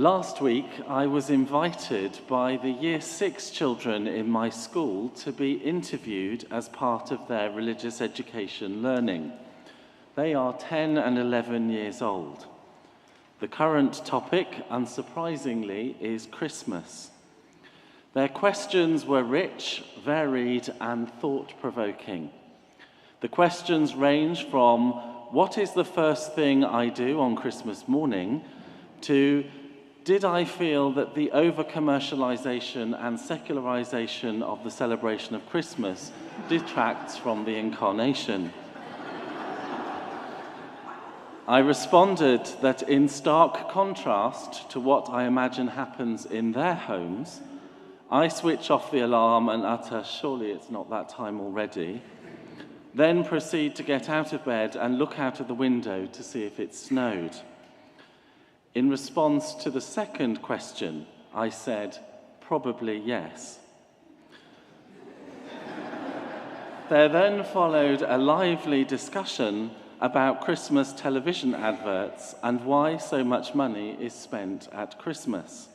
Last week, I was invited by the Year 6 children in my school to be interviewed as part of their religious education learning. They are 10 and 11 years old. The current topic, unsurprisingly, is Christmas. Their questions were rich, varied, and thought-provoking. The questions range from, what is the first thing I do on Christmas morning, to, did I feel that the over-commercialization and secularization of the celebration of Christmas detracts from the incarnation? I responded that in stark contrast to what I imagine happens in their homes, I switch off the alarm and utter, surely it's not that time already, then proceed to get out of bed and look out of the window to see if it snowed. In response to the second question, I said, probably yes. There then followed a lively discussion about Christmas television adverts and why so much money is spent at Christmas.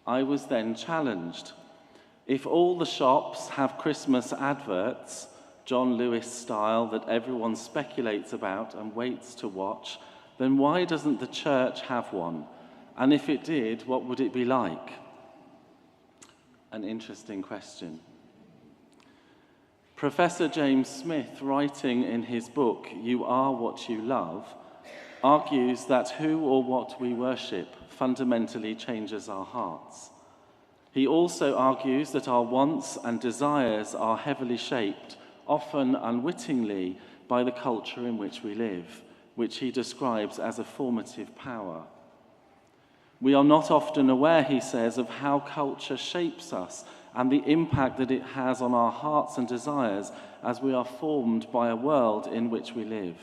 I was then challenged. If all the shops have Christmas adverts, John Lewis style, that everyone speculates about and waits to watch, then why doesn't the church have one? And if it did, what would it be like? An interesting question. Professor James Smith, writing in his book, You Are What You Love, argues that who or what we worship fundamentally changes our hearts. He also argues that our wants and desires are heavily shaped, often unwittingly, by the culture in which we live, which he describes as a formative power. We are not often aware, he says, of how culture shapes us and the impact that it has on our hearts and desires as we are formed by a world in which we live.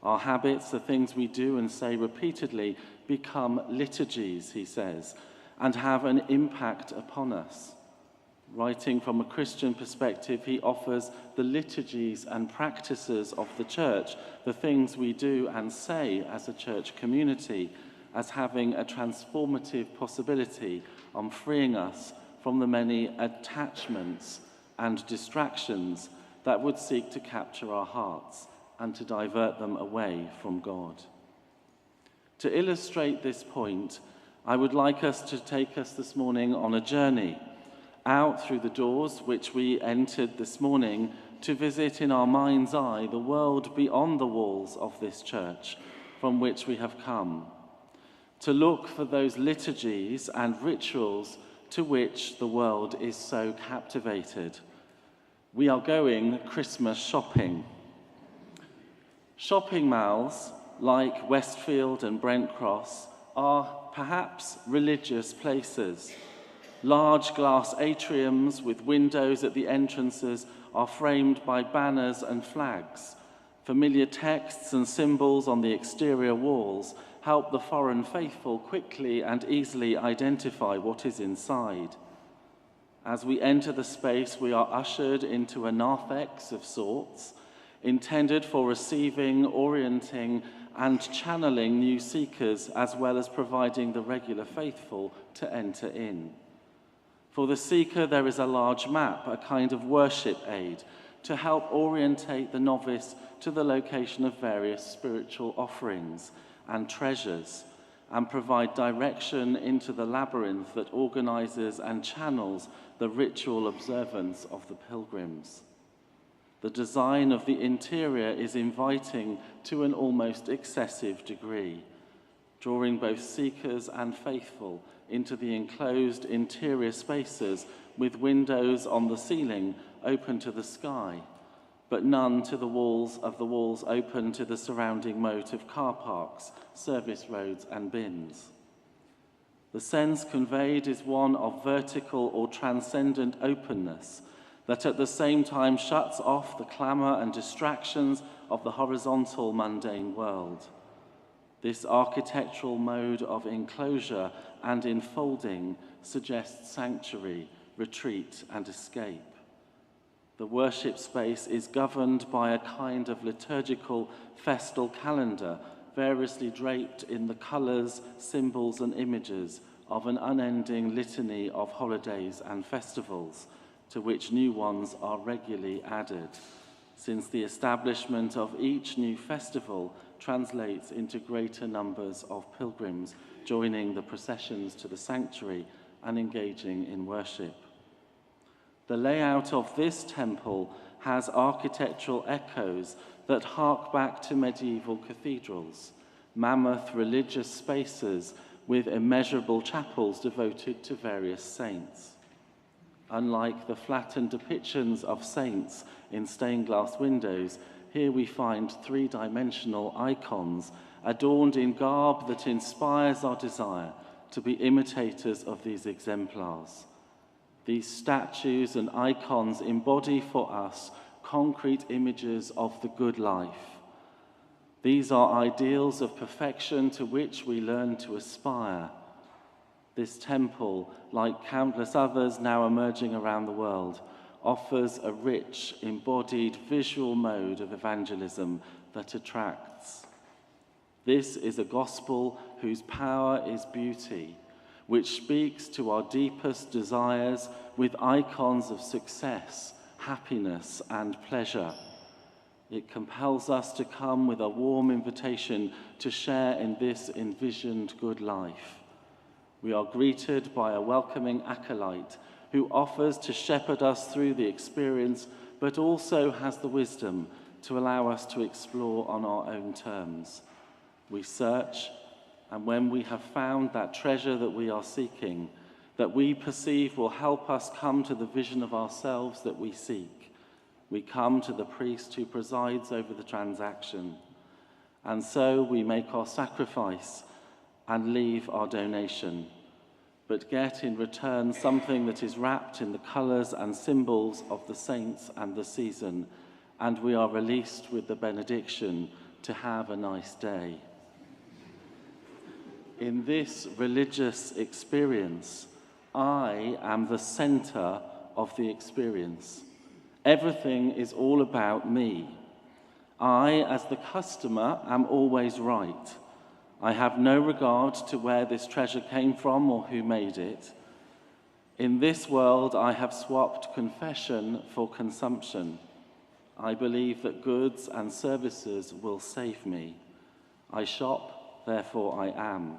Our habits, the things we do and say repeatedly, become liturgies, he says, and have an impact upon us. Writing from a Christian perspective, he offers the liturgies and practices of the church, the things we do and say as a church community, as having a transformative possibility on freeing us from the many attachments and distractions that would seek to capture our hearts and to divert them away from God. To illustrate this point, I would like us to take us this morning on a journey out through the doors which we entered this morning to visit in our mind's eye the world beyond the walls of this church from which we have come, to look for those liturgies and rituals to which the world is so captivated. We are going Christmas shopping. Shopping malls like Westfield and Brent Cross are perhaps religious places. Large glass atriums with windows at the entrances are framed by banners and flags. Familiar texts and symbols on the exterior walls help the foreign faithful quickly and easily identify what is inside. As we enter the space, we are ushered into a narthex of sorts, intended for receiving, orienting, and channeling new seekers, as well as providing the regular faithful to enter in. For the seeker, there is a large map, a kind of worship aid, to help orientate the novice to the location of various spiritual offerings and treasures, and provide direction into the labyrinth that organizes and channels the ritual observance of the pilgrims. The design of the interior is inviting to an almost excessive degree, drawing both seekers and faithful into the enclosed interior spaces with windows on the ceiling open to the sky, but none to the walls open to the surrounding moat of car parks, service roads and bins. The sense conveyed is one of vertical or transcendent openness that at the same time shuts off the clamour and distractions of the horizontal mundane world. This architectural mode of enclosure and enfolding suggests sanctuary, retreat, and escape. The worship space is governed by a kind of liturgical festal calendar, variously draped in the colours, symbols and images of an unending litany of holidays and festivals, to which new ones are regularly added, since the establishment of each new festival translates into greater numbers of pilgrims joining the processions to the sanctuary and engaging in worship. The layout of this temple has architectural echoes that hark back to medieval cathedrals, mammoth religious spaces with immeasurable chapels devoted to various saints. Unlike the flattened depictions of saints in stained glass windows, here we find three-dimensional icons adorned in garb that inspires our desire to be imitators of these exemplars. These statues and icons embody for us concrete images of the good life. These are ideals of perfection to which we learn to aspire. This temple, like countless others now emerging around the world, offers a rich, embodied visual mode of evangelism that attracts. This is a gospel whose power is beauty, which speaks to our deepest desires with icons of success, happiness, and pleasure. It compels us to come with a warm invitation to share in this envisioned good life. We are greeted by a welcoming acolyte who offers to shepherd us through the experience, but also has the wisdom to allow us to explore on our own terms. We search, and when we have found that treasure that we are seeking, that we perceive will help us come to the vision of ourselves that we seek, we come to the priest who presides over the transaction. And so we make our sacrifice and leave our donation, but get in return something that is wrapped in the colours and symbols of the saints and the season, and we are released with the benediction to have a nice day. In this religious experience, I am the centre of the experience. Everything is all about me. I, as the customer, am always right. I have no regard to where this treasure came from or who made it. In this world, I have swapped confession for consumption. I believe that goods and services will save me. I shop, therefore I am.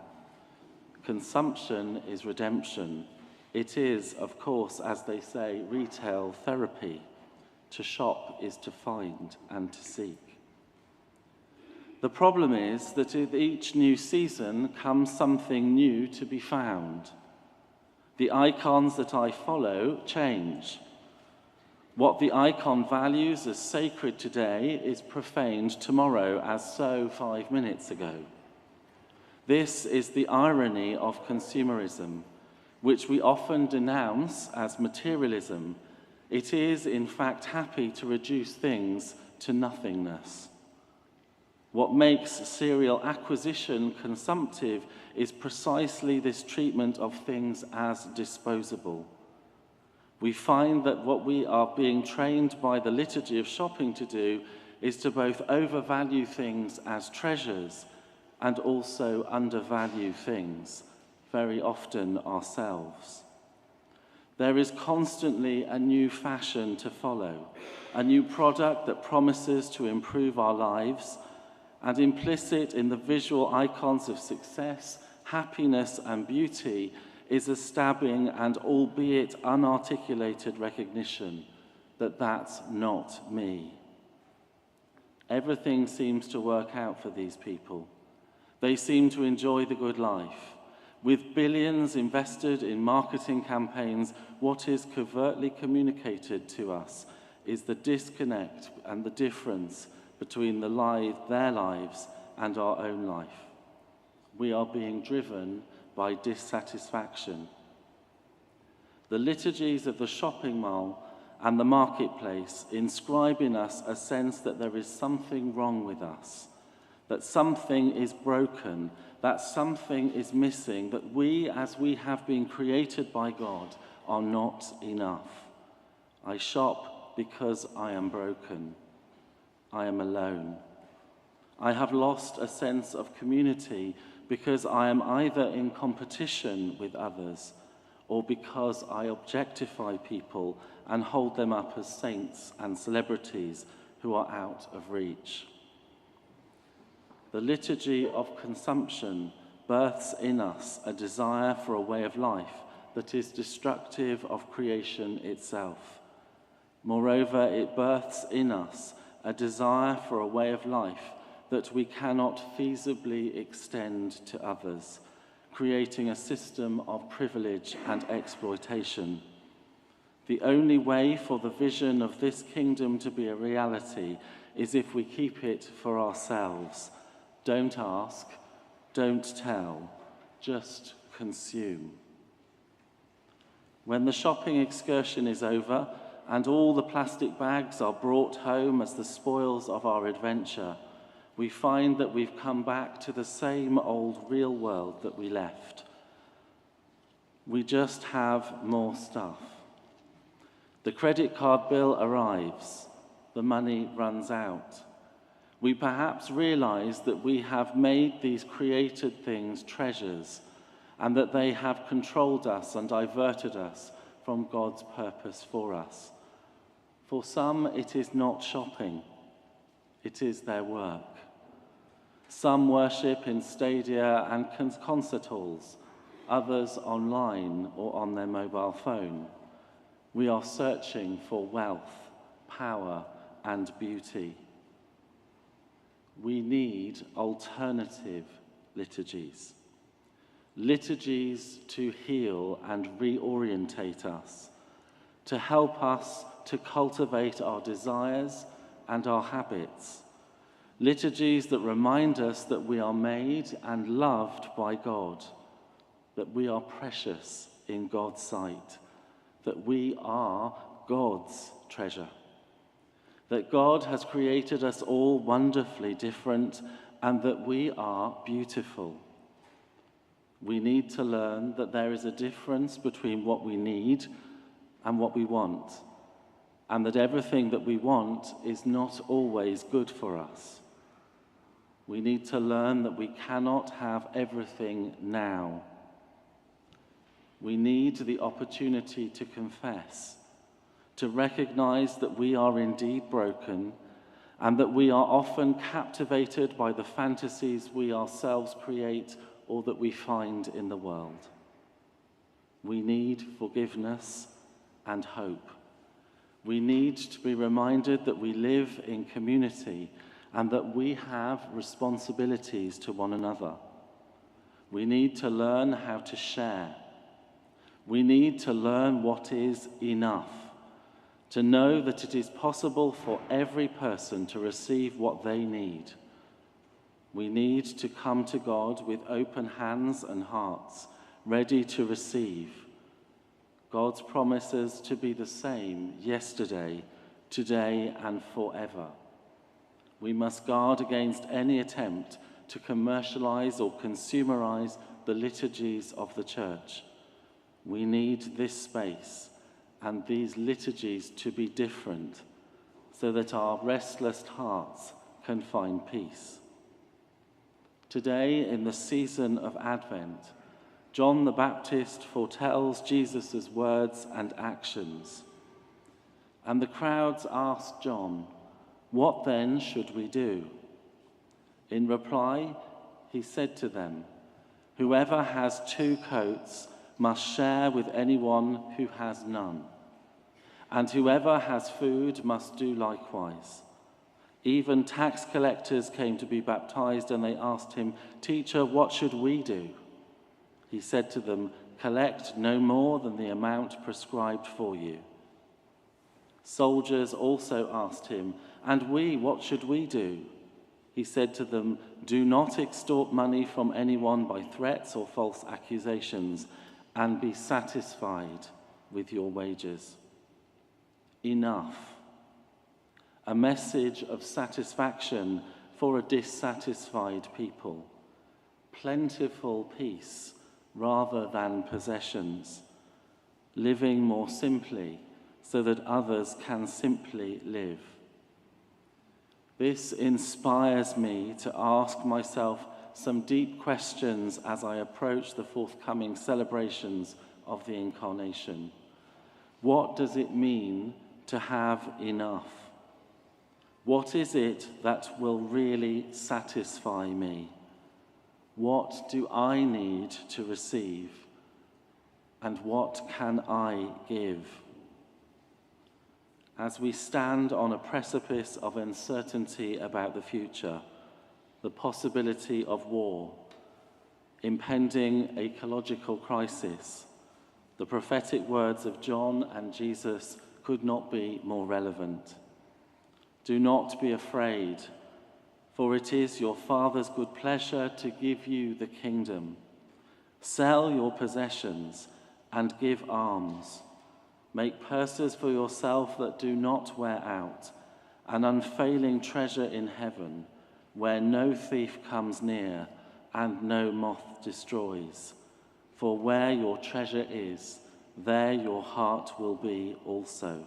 Consumption is redemption. It is, of course, as they say, retail therapy. To shop is to find and to seek. The problem is that with each new season comes something new to be found. The icons that I follow change. What the icon values as sacred today is profaned tomorrow as so 5 minutes ago. This is the irony of consumerism, which we often denounce as materialism. It is, in fact, happy to reduce things to nothingness. What makes serial acquisition consumptive is precisely this treatment of things as disposable. We find that what we are being trained by the liturgy of shopping to do is to both overvalue things as treasures and also undervalue things, very often ourselves. There is constantly a new fashion to follow, a new product that promises to improve our lives, and implicit in the visual icons of success, happiness, and beauty is a stabbing and albeit unarticulated recognition that that's not me. Everything seems to work out for these people. They seem to enjoy the good life. With billions invested in marketing campaigns, what is covertly communicated to us is the disconnect and the difference between their lives and our own life. We are being driven by dissatisfaction. The liturgies of the shopping mall and the marketplace inscribe in us a sense that there is something wrong with us, that something is broken, that something is missing, that we, as we have been created by God, are not enough. I shop because I am broken. I am alone. I have lost a sense of community because I am either in competition with others or because I objectify people and hold them up as saints and celebrities who are out of reach. The liturgy of consumption births in us a desire for a way of life that is destructive of creation itself. Moreover, it births in us a desire for a way of life that we cannot feasibly extend to others, creating a system of privilege and exploitation. The only way for the vision of this kingdom to be a reality is if we keep it for ourselves. Don't ask, don't tell, just consume. When the shopping excursion is over and all the plastic bags are brought home as the spoils of our adventure, we find that we've come back to the same old real world that we left. We just have more stuff. The credit card bill arrives, the money runs out. We perhaps realize that we have made these created things treasures and that they have controlled us and diverted us from God's purpose for us. For some, it is not shopping, it is their work. Some worship in stadia and concert halls, others online or on their mobile phone. We are searching for wealth, power, and beauty. We need alternative liturgies. Liturgies to heal and reorientate us, to help us to cultivate our desires and our habits. Liturgies that remind us that we are made and loved by God, that we are precious in God's sight, that we are God's treasure, that God has created us all wonderfully different and that we are beautiful. We need to learn that there is a difference between what we need and what we want, and that everything that we want is not always good for us. We need to learn that we cannot have everything now. We need the opportunity to confess, to recognize that we are indeed broken and that we are often captivated by the fantasies we ourselves create or that we find in the world. We need forgiveness and hope. We need to be reminded that we live in community and that we have responsibilities to one another. We need to learn how to share. We need to learn what is enough, to know that it is possible for every person to receive what they need. We need to come to God with open hands and hearts, ready to receive. God's promises to be the same yesterday, today, and forever. We must guard against any attempt to commercialize or consumerize the liturgies of the church. We need this space and these liturgies to be different so that our restless hearts can find peace. Today, in the season of Advent, John the Baptist foretells Jesus' words and actions. And the crowds asked John, "What then should we do?" In reply, he said to them, "Whoever has 2 coats must share with anyone who has none, and whoever has food must do likewise." Even tax collectors came to be baptized, and they asked him, "Teacher, what should we do?" He said to them, "Collect no more than the amount prescribed for you." Soldiers also asked him, "And we, what should we do?" He said to them, "Do not extort money from anyone by threats or false accusations, and be satisfied with your wages." Enough. A message of satisfaction for a dissatisfied people. Plentiful peace rather than possessions. Living more simply so that others can simply live. This inspires me to ask myself some deep questions as I approach the forthcoming celebrations of the Incarnation. What does it mean to have enough? What is it that will really satisfy me? What do I need to receive? And what can I give? As we stand on a precipice of uncertainty about the future, the possibility of war, impending ecological crisis, the prophetic words of John and Jesus could not be more relevant. Do not be afraid, for it is your Father's good pleasure to give you the kingdom. Sell your possessions and give alms. Make purses for yourself that do not wear out, an unfailing treasure in heaven, where no thief comes near and no moth destroys. For where your treasure is, there your heart will be also.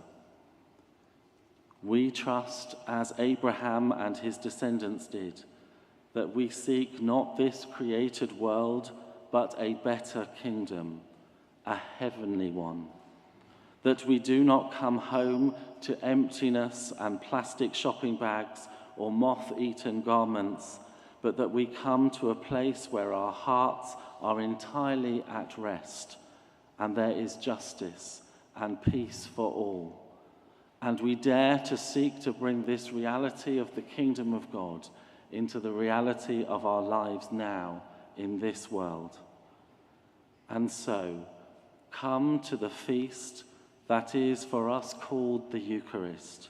We trust, as Abraham and his descendants did, that we seek not this created world, but a better kingdom, a heavenly one. That we do not come home to emptiness and plastic shopping bags or moth-eaten garments, but that we come to a place where our hearts are entirely at rest, and there is justice and peace for all. And we dare to seek to bring this reality of the kingdom of God into the reality of our lives now in this world. And so, come to the feast that is for us called the Eucharist,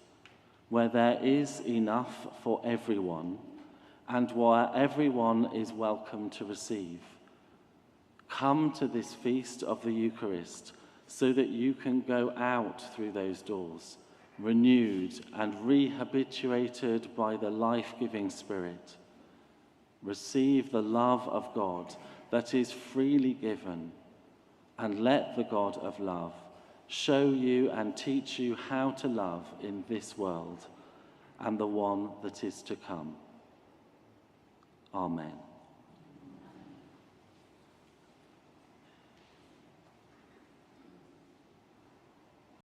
where there is enough for everyone and where everyone is welcome to receive. Come to this feast of the Eucharist so that you can go out through those doors, renewed and rehabituated by the life-giving Spirit. Receive the love of God that is freely given, and let the God of love show you and teach you how to love in this world and the one that is to come. Amen.